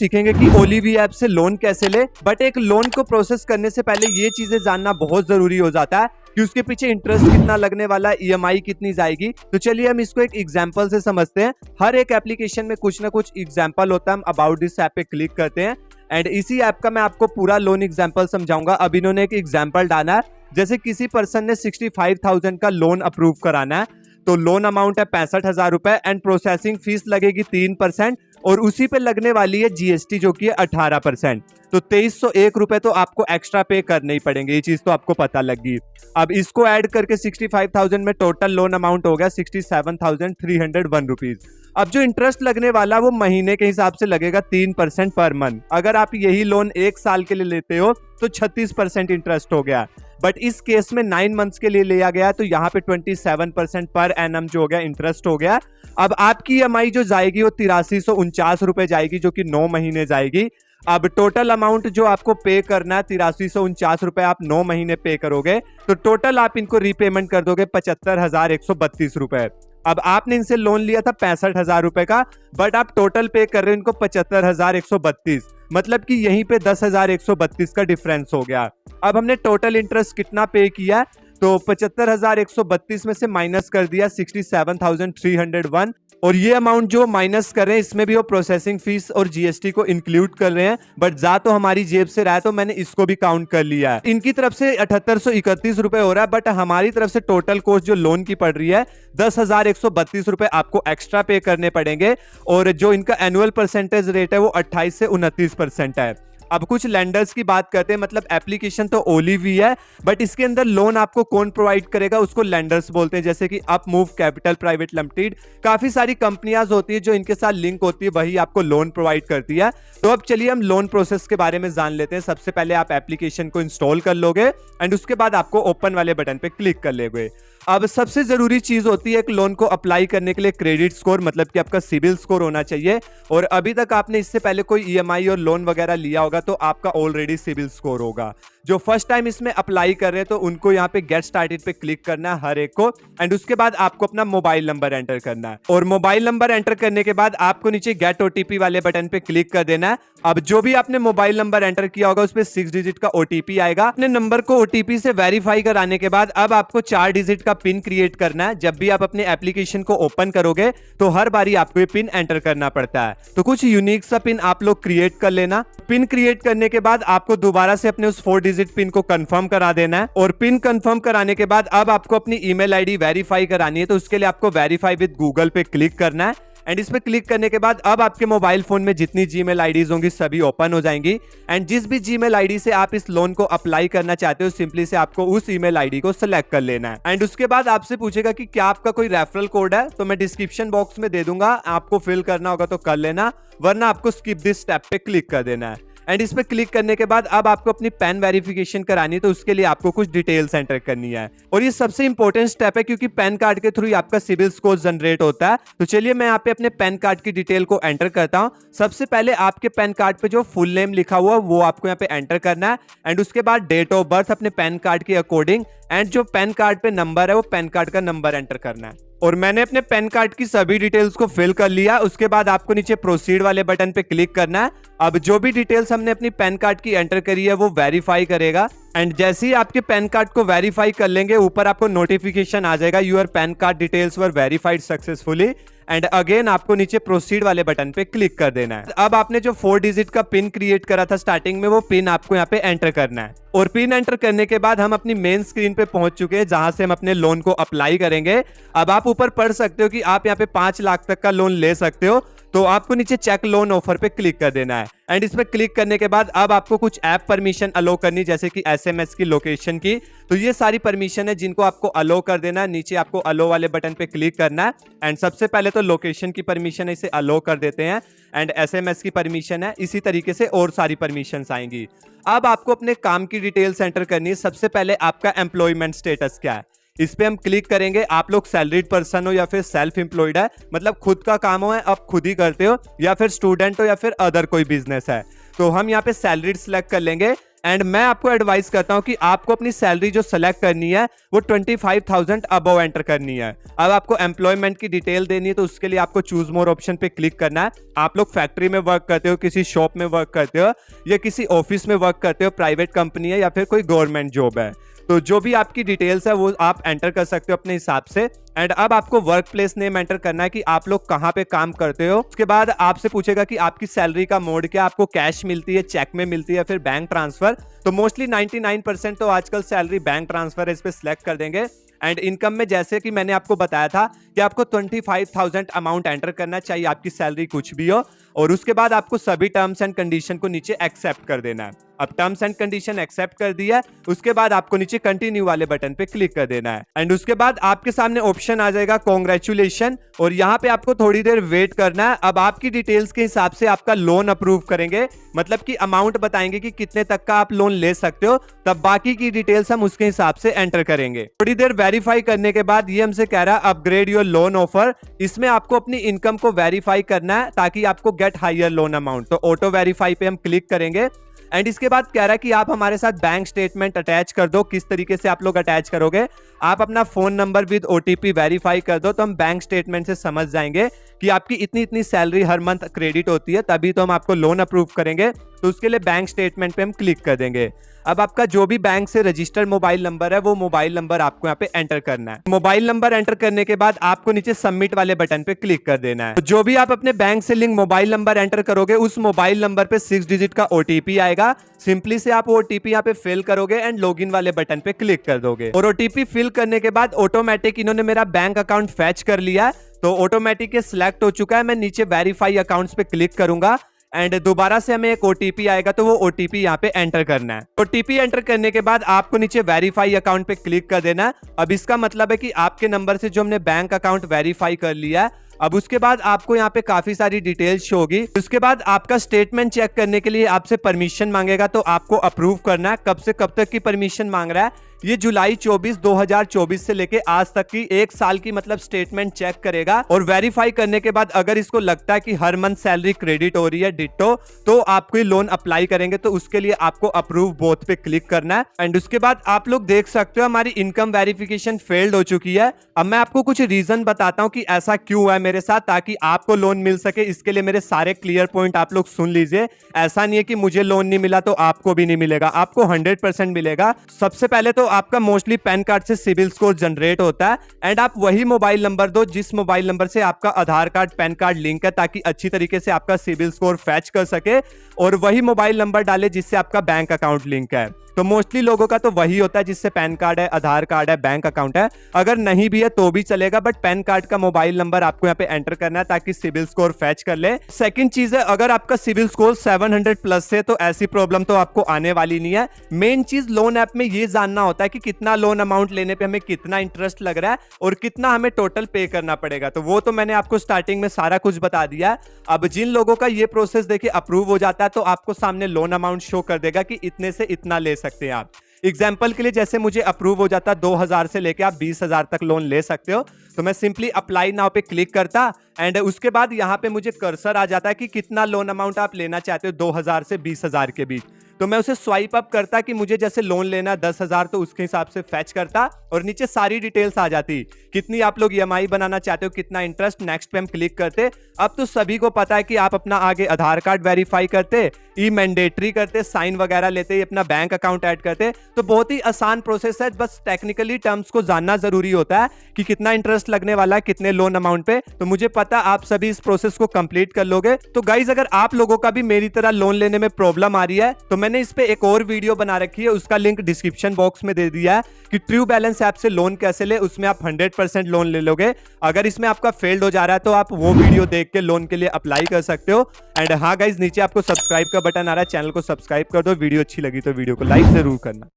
सीखेंगे कि ओलिवी ऐप से लोन कैसे ले। बट एक लोन को प्रोसेस करने से पहले ये चीजें जानना बहुत जरूरी हो जाता है कि उसके पीछे इंटरेस्ट कितना लगने वाला है, ईएमआई कितनी जाएगी। तो चलिए हम इसको एक एग्जांपल से समझते हैं। हर एक एप्लीकेशन में कुछ ना कुछ एग्जांपल होता है। हम अबाउट दिस ऐप पे क्लिक करते हैं एंड इसी ऐप का मैं आपको पूरा लोन एग्जांपल समझाऊंगा। अब इन्होंने एक एग्जांपल डाला है, जैसे किसी पर्सन ने 65,000 का लोन अप्रूव कराना है, तो लोन अमाउंट है 65,000 रुपए एंड प्रोसेसिंग फीस लगेगी 3% और उसी पे लगने वाली है जीएसटी जो कि है 18%। तो 2301 रुपए तो आपको एक्स्ट्रा पे करने ही पड़ेंगे, ये चीज तो आपको पता लगी। अब इसको ऐड करके 65,000 में टोटल लोन अमाउंट हो गया 67,301 रुपीज। अब जो इंटरेस्ट लगने वाला वो महीने के हिसाब से लगेगा 3% पर मंथ। अगर आप यही लोन 1 साल के लिए लेते हो तो 36% इंटरेस्ट हो गया। बट इस केस में 9 मंथ्स के लिए लिया गया तो यहाँ पे 27% पर एनम जो हो गया इंटरेस्ट हो गया। अब आपकी ईएमआई जो जाएगी वो 8349 रुपए जाएगी, जो कि 9 महीने जाएगी। अब टोटल अमाउंट जो आपको पे करना है 8349 रुपए आप 9 महीने पे करोगे, तो टोटल आप इनको रीपेमेंट कर दोगे 75,132 रुपए। अब आपने इनसे लोन लिया था 65,000 रुपए का, बट आप टोटल पे कर रहे हो इनको 75,132, मतलब कि यहीं पे 10,132 का डिफरेंस हो गया। अब हमने टोटल इंटरेस्ट कितना पे किया, तो 75,132 में से माइनस कर दिया 67,301, और ये अमाउंट जो माइनस कर रहे हैं इसमें भी वो प्रोसेसिंग फीस और जीएसटी को इंक्लूड कर रहे हैं। बट जा तो हमारी जेब से रहा है तो मैंने इसको भी काउंट कर लिया है। इनकी तरफ से 7831 रुपए हो रहा है, बट हमारी तरफ से टोटल कॉस्ट जो लोन की पड़ रही है 10,132 रुपए आपको एक्स्ट्रा पे करने पड़ेंगे। और जो इनका एनुअल परसेंटेज रेट है वो 28 से 29% है। अब कुछ लेंडर्स की बात करते हैं, मतलब एप्लीकेशन तो ओलिवी है, बट इसके अंदर लोन आपको कौन प्रोवाइड करेगा उसको लेंडर्स बोलते हैं, जैसे कि up move capital private limited. काफी सारी कंपनियां होती है जो इनके साथ लिंक होती है, वही आपको लोन प्रोवाइड करती है। तो अब चलिए हम लोन प्रोसेस के बारे में जान लेते हैं। सबसे पहले आप एप्लीकेशन को इंस्टॉल कर लोगे एंड उसके बाद आपको ओपन वाले बटन पे क्लिक कर लोगे। अब सबसे जरूरी चीज होती है एक लोन को अप्लाई करने के लिए क्रेडिट स्कोर, मतलब कि आपका सिविल स्कोर होना चाहिए। और अभी तक आपने इससे पहले कोई ईएमआई और लोन वगैरह लिया होगा तो आपका ऑलरेडी सिविल स्कोर होगा। जो फर्स्ट टाइम इसमें अप्लाई कर रहे हैं तो उनको यहाँ पे गेट स्टार्टेड पे क्लिक करना है हर एक को, एंड उसके बाद आपको अपना मोबाइल नंबर एंटर करना है। और मोबाइल नंबर एंटर करने के बाद आपको नीचे गेट ओटीपी वाले बटन पे क्लिक कर देना है। अब जो भी आपने मोबाइल नंबर एंटर किया होगा उस पे 6 डिजिट का ओटीपी आएगा। अपने नंबर को ओटीपी से वेरीफाई कराने के बाद अब आपको 4 डिजिट का पिन क्रिएट करना है। जब भी आप अपने एप्लीकेशन को ओपन करोगे तो हर बारी आपको ये पिन एंटर करना पड़ता है। तो कुछ यूनिक सा पिन आप लोग क्रिएट कर लेना। पिन क्रिएट करने के बाद आपको दोबारा से अपने उस 4 डिजिट पिन को कंफर्म करा देना है। और पिन कंफर्म कराने के बाद अब आपको अपनी ईमेल आईडी वेरीफाई करानी है, तो उसके लिए आपको वेरीफाई विद गूगल पे क्लिक करना है। एंड इस पे क्लिक करने के बाद अब आपके मोबाइल फोन में जितनी जीमेल आईडीज होंगी सभी ओपन हो जाएंगी। एंड जिस भी जीमेल आईडी से आप इस लोन को अप्लाई करना चाहते हो सिंपली से आपको उस ईमेल आईडी को सिलेक्ट कर लेना है। एंड उसके बाद आपसे पूछेगा कि क्या आपका कोई रेफरल कोड है, तो मैं डिस्क्रिप्शन बॉक्स में दे दूंगा, आपको फिल करना होगा तो कर लेना, वरना आपको स्किप दिस स्टेप पे क्लिक कर देना है। एंड इस पे क्लिक करने के बाद अब आपको अपनी पैन वेरिफिकेशन करानी है, तो उसके लिए आपको कुछ डिटेल्स एंटर करनी है। और ये सबसे इंपॉर्टेंट स्टेप है क्योंकि पैन कार्ड के थ्रू आपका सिविल स्कोर जनरेट होता है। तो चलिए मैं यहाँ पे अपने पैन कार्ड की डिटेल को एंटर करता हूँ। सबसे पहले आपके पैन कार्ड पे जो फुल नेम लिखा हुआ वो आपको यहाँ पे एंटर करना है। एंड उसके बाद डेट ऑफ बर्थ अपने पैन कार्ड के अकॉर्डिंग, एंड जो पैन कार्ड पे नंबर है वो पैन कार्ड का नंबर एंटर करना है। और मैंने अपने पैन कार्ड की सभी डिटेल्स को फिल कर लिया। उसके बाद आपको नीचे प्रोसीड वाले बटन पे क्लिक करना है। अब जो भी डिटेल्स हमने अपनी पैन कार्ड की एंटर करी है वो वेरीफाई करेगा। एंड जैसे ही आपके पैन कार्ड को वेरीफाई कर लेंगे ऊपर आपको नोटिफिकेशन आ जाएगा, your PAN card details were verified successfully. And again आपको नीचे प्रोसीड वाले बटन पे क्लिक कर देना है। अब आपने जो 4 डिजिट का पिन क्रिएट करा था स्टार्टिंग में वो पिन आपको यहाँ पे एंटर करना है। और पिन एंटर करने के बाद हम अपनी मेन स्क्रीन पे पहुंच चुके हैं जहां से हम अपने लोन को अप्लाई करेंगे। अब आप ऊपर पढ़ सकते हो कि आप यहाँ पे 5 लाख तक का लोन ले सकते हो, तो आपको नीचे चेक लोन ऑफर पे क्लिक कर देना है। एंड इस पे क्लिक करने के बाद अब आपको कुछ ऐप परमिशन अलो करनी, जैसे कि एसएमएस की, लोकेशन की। तो ये सारी परमिशन है जिनको आपको अलो कर देना है। नीचे आपको अलो वाले बटन पे क्लिक करना है। एंड सबसे पहले तो लोकेशन की परमिशन है, इसे अलो कर देते हैं। एंड एसएमएस की परमिशन है, इसी तरीके से और सारी परमिशन आएंगी। अब आपको अपने काम की डिटेल्स एंटर करनी है। सबसे पहले आपका एम्प्लॉयमेंट स्टेटस क्या है, इस पे हम क्लिक करेंगे। आप लोग सैलरीड पर्सन हो या फिर सेल्फ एम्प्लॉयड है, मतलब खुद का काम हो, आप खुद ही करते हो, या फिर स्टूडेंट हो या फिर अदर कोई बिजनेस है। तो हम यहाँ पे सैलरीड सिलेक्ट कर लेंगे। एंड मैं आपको एडवाइस करता हूं कि आपको अपनी सैलरी जो सेलेक्ट करनी है वो 25,000 अबव एंटर करनी है। अब आपको एम्प्लॉयमेंट की डिटेल देनी है तो उसके लिए आपको चूज मोर ऑप्शन पे क्लिक करना है। आप लोग फैक्ट्री में वर्क करते हो, किसी शॉप में वर्क करते हो या किसी ऑफिस में वर्क करते हो, प्राइवेट कंपनी है या फिर कोई गवर्नमेंट जॉब है, तो जो भी आपकी डिटेल्स है वो आप एंटर कर सकते हो अपने हिसाब से। एंड अब आपको वर्क प्लेस नेम एंटर करना है कि आप लोग कहाँ पे काम करते हो। उसके बाद आपसे पूछेगा कि आपकी सैलरी का मोड क्या, आपको कैश मिलती है, चेक में मिलती है, फिर बैंक ट्रांसफर। तो मोस्टली 99% तो आजकल सैलरी बैंक ट्रांसफर है, इस पे सिलेक्ट कर देंगे। एंड इनकम में जैसे कि मैंने आपको बताया था कि आपको 25,000 अमाउंट एंटर करना चाहिए, आपकी सैलरी कुछ भी हो। और उसके बाद आपको सभी टर्म्स एंड कंडीशन को नीचे एक्सेप्ट कर देना है। अब टर्म्स एंड कंडीशन एक्सेप्ट कर दिया, उसके बाद आपको नीचे कंटिन्यू वाले बटन पे क्लिक कर देना है। एंड उसके बाद आपके सामने ऑप्शन आ जाएगा कांग्रेचुलेशन, और यहाँ पे आपको थोड़ी देर वेट करना है। अब आपकी डिटेल्स के हिसाब से आपका लोन अप्रूव करेंगे, मतलब कि अमाउंट बताएंगे कि कितने तक का आप लोन ले सकते हो, तब बाकी की डिटेल्स हम उसके हिसाब से एंटर करेंगे। थोड़ी देर वेरीफाई करने के बाद ये हमसे कह रहा है अपग्रेड योर लोन ऑफर। इसमें आपको अपनी इनकम को वेरीफाई करना है ताकि आपको गेट हायर लोन अमाउंट। तो ऑटो वेरीफाई पे हम क्लिक करेंगे। एंड इसके बाद कह रहा है कि आप हमारे साथ बैंक स्टेटमेंट अटैच कर दो। किस तरीके से आप लोग अटैच करोगे, आप अपना phone number with OTP verify कर दो, तो हम बैंक स्टेटमेंट से समझ जाएंगे कि आपकी इतनी इतनी सैलरी हर मंथ क्रेडिट होती है, तभी तो हम आपको लोन अप्रूव करेंगे। तो उसके लिए बैंक स्टेटमेंट पे हम क्लिक कर देंगे। अब आपका जो भी बैंक से रजिस्टर्ड मोबाइल नंबर है वो मोबाइल नंबर आपको यहाँ पे एंटर करना है। मोबाइल नंबर एंटर करने के बाद आपको नीचे सबमिट वाले बटन पे क्लिक कर देना है। तो जो भी आप अपने बैंक से लिंक मोबाइल नंबर एंटर करोगे उस मोबाइल नंबर पे 6 डिजिट का ओटीपी आएगा। सिंपली से आप ओटीपी यहाँ पे फिल करोगे एंड लॉगिन वाले बटन पे क्लिक कर दोगे। और ओटीपी फिल करने के बाद ऑटोमेटिक इन्होंने मेरा बैंक अकाउंट फैच कर लिया, तो ऑटोमेटिक ये सिलेक्ट हो चुका है। मैं नीचे वेरीफाई अकाउंट्स पे क्लिक करूंगा एंड दोबारा से हमें एक ओटीपी आएगा, तो वो ओटीपी यहाँ पे एंटर करना है। ओटीपी एंटर करने के बाद आपको नीचे वेरीफाई अकाउंट पे क्लिक कर देना है। अब इसका मतलब है कि आपके नंबर से जो हमने बैंक अकाउंट वेरीफाई कर लिया है, अब उसके बाद आपको यहाँ पे काफी सारी डिटेल्स शो होगी। उसके बाद आपका स्टेटमेंट चेक करने के लिए आपसे परमिशन मांगेगा, तो आपको अप्रूव करना है। कब से कब तक की परमिशन मांग रहा है, ये जुलाई 2024 से लेके आज तक की 1 साल की मतलब स्टेटमेंट चेक करेगा। और वेरीफाई करने के बाद अगर इसको लगता है कि हर मंथ सैलरी क्रेडिट हो रही है डिट्टो, तो आपको लोन अप्लाई करेंगे। तो उसके लिए आपको अप्रूव बोथ पे क्लिक करना है। एंड उसके बाद आप लोग देख सकते हो हमारी इनकम वेरिफिकेशन फेल्ड हो चुकी है। अब मैं आपको कुछ रीजन बताता हूँ कि ऐसा क्यों हुआ है मेरे साथ, ताकि आपको लोन मिल सके। इसके लिए मेरे सारे क्लियर पॉइंट आप लोग सुन लीजिए। ऐसा नहीं है कि मुझे लोन नहीं मिला तो आपको भी नहीं मिलेगा, आपको 100% मिलेगा। सबसे पहले तो आपका मोस्टली पैन कार्ड से सिविल स्कोर जनरेट होता है, एंड आप वही मोबाइल नंबर दो जिस मोबाइल नंबर से आपका आधार कार्ड पैन कार्ड लिंक है, ताकि अच्छी तरीके से आपका सिविल स्कोर फैच कर सके। और वही मोबाइल नंबर डाले जिससे आपका बैंक अकाउंट लिंक है। तो मोस्टली लोगों का तो वही होता है जिससे पैन कार्ड है, आधार कार्ड है, बैंक अकाउंट है। अगर नहीं भी है तो भी चलेगा, बट पैन कार्ड का मोबाइल नंबर आपको यहाँ पे एंटर करना है ताकि सिविल स्कोर फैच कर ले। सेकंड चीज है, अगर आपका सिविल स्कोर 700 प्लस है तो ऐसी प्रॉब्लम तो आपको आने वाली नहीं है। मेन चीज लोन ऐप में ये जानना होता है कि कितना लोन अमाउंट लेने पे हमें कितना इंटरेस्ट लग रहा है और कितना हमें टोटल पे करना पड़ेगा। तो वो तो मैंने आपको स्टार्टिंग में सारा कुछ बता दिया है। अब जिन लोगों का ये प्रोसेस देखिए अप्रूव हो जाता है, तो आपको सामने लोन अमाउंट शो कर देगा कि इतने से इतना ले सकते हैं आप। एग्जाम्पल के लिए जैसे मुझे अप्रूव हो जाता 2000 से लेके आप 20,000 तक लोन ले सकते हो, तो मैं सिंपली अप्लाई नाउ पे क्लिक करता एंड उसके बाद यहाँ पे मुझे कर्सर आ जाता है कि कितना लोन अमाउंट आप लेना चाहते हो 2000 से 20,000 के बीच। तो मैं उसे स्वाइप अप करता कि मुझे जैसे लोन लेना 10,000, तो उसके हिसाब से फैच करता और नीचे सारी डिटेल्स आ जाती, कितनी आप लोग ईएमआई बनाना चाहते हो, कितना इंटरेस्ट। नेक्स्ट पे हम क्लिक करते। अब तो सभी को पता है कि आप अपना आगे आधार कार्ड वेरीफाई करते, ई मैंडेटरी करते, साइन वगैरह लेते, अपना बैंक अकाउंट ऐड करते। तो बहुत ही आसान प्रोसेस है, बस टेक्निकली टर्म्स को जानना जरूरी होता है कि कितना इंटरेस्ट लगने वाला है कितने लोन अमाउंट पे। तो मुझे पता आप सभी इस प्रोसेस को कंप्लीट कर लोगे। तो गाइज अगर आप लोगों का भी मेरी तरह लोन लेने में प्रॉब्लम आ रही है, तो मैंने इस पे एक और वीडियो बना रखी है, उसका लिंक डिस्क्रिप्शन बॉक्स में दे दिया है कि ट्रू बैलेंस ऐप से लोन कैसे ले। उसमें आप 100% लोन ले लोगे। अगर इसमें आपका फेल्ड हो जा रहा है तो आप वो वीडियो देख के लोन के लिए अप्लाई कर सकते हो। एंड हाँ गाइज, नीचे आपको सब्सक्राइब का बटन आ रहा है, चैनल को सब्सक्राइब कर दो। वीडियो अच्छी लगी तो वीडियो को लाइक जरूर करना।